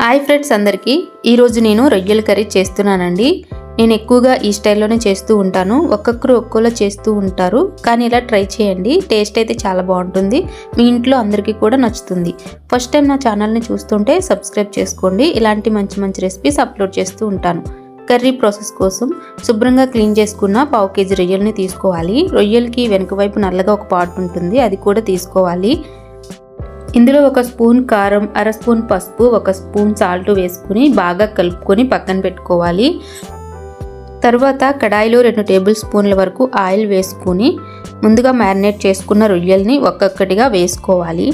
Hi friends అందరికీ ఈరోజు నేను రొయ్యల కర్రీ చేస్తున్నానండి. నేను ఎక్కువగా ఈ స్టైల్లోనే చేస్తూ ఉంటాను. ఒక్కొక్కరు ఒక్కోలా చేస్తూ ఉంటారు, కానీ ఇలా ట్రై చేయండి. టేస్ట్ అయితే చాలా బాగుంటుంది. మీ ఇంట్లో అందరికీ కూడా నచ్చుతుంది. ఫస్ట్ టైం నా ఛానల్ని చూస్తుంటే సబ్స్క్రైబ్ చేసుకోండి. ఇలాంటి మంచి మంచి రెసిపీస్ అప్లోడ్ చేస్తూ ఉంటాను. కర్రీ ప్రాసెస్ కోసం శుభ్రంగా క్లీన్ చేసుకున్న 1/2 కేజీ రొయ్యల్ని తీసుకోవాలి. రొయ్యలకి వెనుక వైపు నల్లగా ఒక పార్ట్ ఉంటుంది, అది కూడా తీసుకోవాలి. ఇందులో 1 స్పూన్ కారం, 1/2 స్పూన్ పసుపు, 1 స్పూన్ సాల్ట్ వేసుకుని బాగా కలుపుకొని పక్కన పెట్టుకోవాలి. తర్వాత కడాయిలో 2 టేబుల్ స్పూన్ల వరకు ఆయిల్ వేసుకుని ముందుగా మ్యారినేట్ చేసుకున్న రొయ్యల్ని ఒక్కొక్కటిగా వేసుకోవాలి.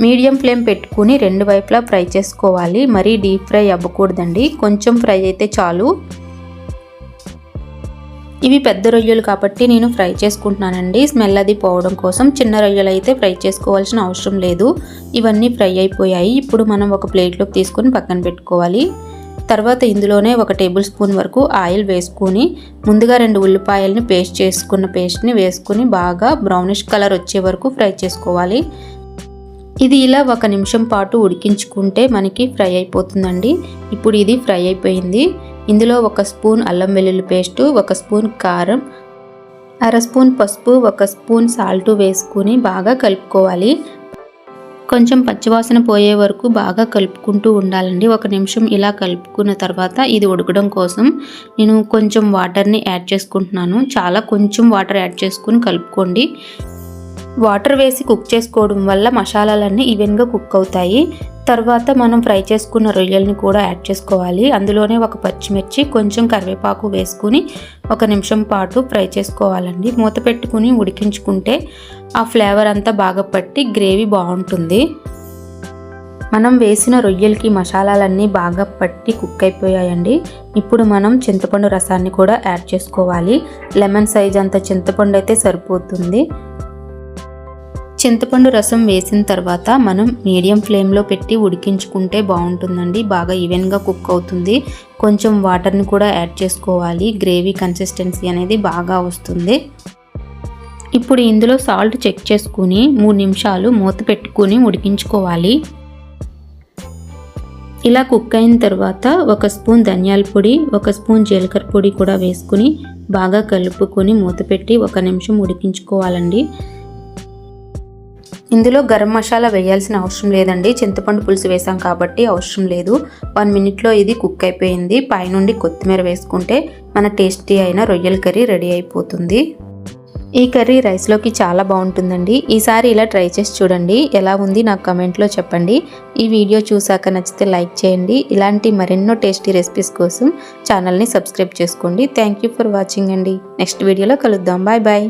మీడియం ఫ్లేమ్ పెట్టుకుని 2 వైపులా ఫ్రై చేసుకోవాలి. మరీ డీప్ ఫ్రై అవ్వకూడదండి, కొంచెం ఫ్రై అయితే చాలు. ఇవి పెద్ద రొయ్యలు కాబట్టి నేను ఫ్రై చేసుకుంటున్నానండి, స్మెల్ అది పోవడం కోసం. చిన్న రొయ్యలు అయితే ఫ్రై చేసుకోవాల్సిన అవసరం లేదు. ఇవన్నీ ఫ్రై అయిపోయాయి. ఇప్పుడు మనం ఒక ప్లేట్లోకి తీసుకొని పక్కన పెట్టుకోవాలి. తర్వాత ఇందులోనే 1 టేబుల్ స్పూన్ వరకు ఆయిల్ వేసుకుని ముందుగా 2 ఉల్లిపాయలని పేస్ట్ చేసుకున్న పేస్ట్ని వేసుకుని బాగా బ్రౌనిష్ కలర్ వచ్చే వరకు ఫ్రై చేసుకోవాలి. ఇది ఇలా 1 నిమిషం పాటు ఉడికించుకుంటే మనకి ఫ్రై అయిపోతుందండి. ఇప్పుడు ఇది ఫ్రై అయిపోయింది. ఇందులో 1 స్పూన్ అల్లం వెల్లుల్లి పేస్టు, 1 స్పూన్ కారం, 1/2 స్పూన్ పసుపు, 1 స్పూన్ సాల్ట్ వేసుకుని బాగా కలుపుకోవాలి. కొంచెం పచ్చివాసన పోయే వరకు బాగా కలుపుకుంటూ ఉండాలండి. 1 నిమిషం ఇలా కలుపుకున్న తర్వాత ఇది ఉడకడం కోసం నేను కొంచెం వాటర్ని యాడ్ చేసుకుంటున్నాను. చాలా కొంచెం వాటర్ యాడ్ చేసుకుని కలుపుకోండి. వాటర్ వేసి కుక్ చేసుకోవడం వల్ల మసాలాలన్నీ ఈవెన్గా కుక్ అవుతాయి. తర్వాత మనం ఫ్రై చేసుకున్న రొయ్యల్ని కూడా యాడ్ చేసుకోవాలి. అందులోనే 1 పచ్చిమిర్చి, కొంచెం కరివేపాకు వేసుకుని 1 నిమిషం పాటు ఫ్రై చేసుకోవాలండి. మూత పెట్టుకుని ఉడికించుకుంటే ఆ ఫ్లేవర్ అంతా బాగా పట్టి గ్రేవీ బాగుంటుంది. మనం వేసిన రొయ్యలకి మసాలాలన్నీ బాగా పట్టి కుక్ అయిపోయాయండి. ఇప్పుడు మనం చింతపండు రసాన్ని కూడా యాడ్ చేసుకోవాలి. లెమన్ సైజ్ అంత చింతపండు అయితే సరిపోతుంది. చింతపండు రసం వేసిన తర్వాత మనం మీడియం ఫ్లేమ్లో పెట్టి ఉడికించుకుంటే బాగుంటుందండి. బాగా ఈవెన్గా కుక్ అవుతుంది. కొంచెం వాటర్ని కూడా యాడ్ చేసుకోవాలి. గ్రేవీ కన్సిస్టెన్సీ అనేది బాగా వస్తుంది. ఇప్పుడు ఇందులో సాల్ట్ చెక్ చేసుకుని 3 నిమిషాలు మూత పెట్టుకుని ఉడికించుకోవాలి. ఇలా కుక్ అయిన తర్వాత 1 స్పూన్ ధనియాల పొడి, 1 స్పూన్ జీలకర్ర పొడి కూడా వేసుకుని బాగా కలుపుకొని మూత పెట్టి 1 నిమిషం ఉడికించుకోవాలండి. ఇందులో గరం మసాలా వేయాల్సిన అవసరం లేదండి, చింతపండు పులుసు వేసాం కాబట్టి అవసరం లేదు. 1 మినిట్లో ఇది కుక్ అయిపోయింది. పైనుండి కొత్తిమీర వేసుకుంటే మన టేస్టీ అయిన రొయ్యల కర్రీ రెడీ అయిపోతుంది. ఈ కర్రీ రైస్లోకి చాలా బాగుంటుందండి. ఈసారి ఇలా ట్రై చేసి చూడండి. ఎలా ఉంది నాకు కమెంట్లో చెప్పండి. ఈ వీడియో చూసాక నచ్చితే లైక్ చేయండి. ఇలాంటి మరెన్నో టేస్టీ రెసిపీస్ కోసం ఛానల్ని సబ్స్క్రైబ్ చేసుకోండి. థ్యాంక్ యూ ఫర్ వాచింగ్ అండి. నెక్స్ట్ వీడియోలో కలుద్దాం. Bye bye.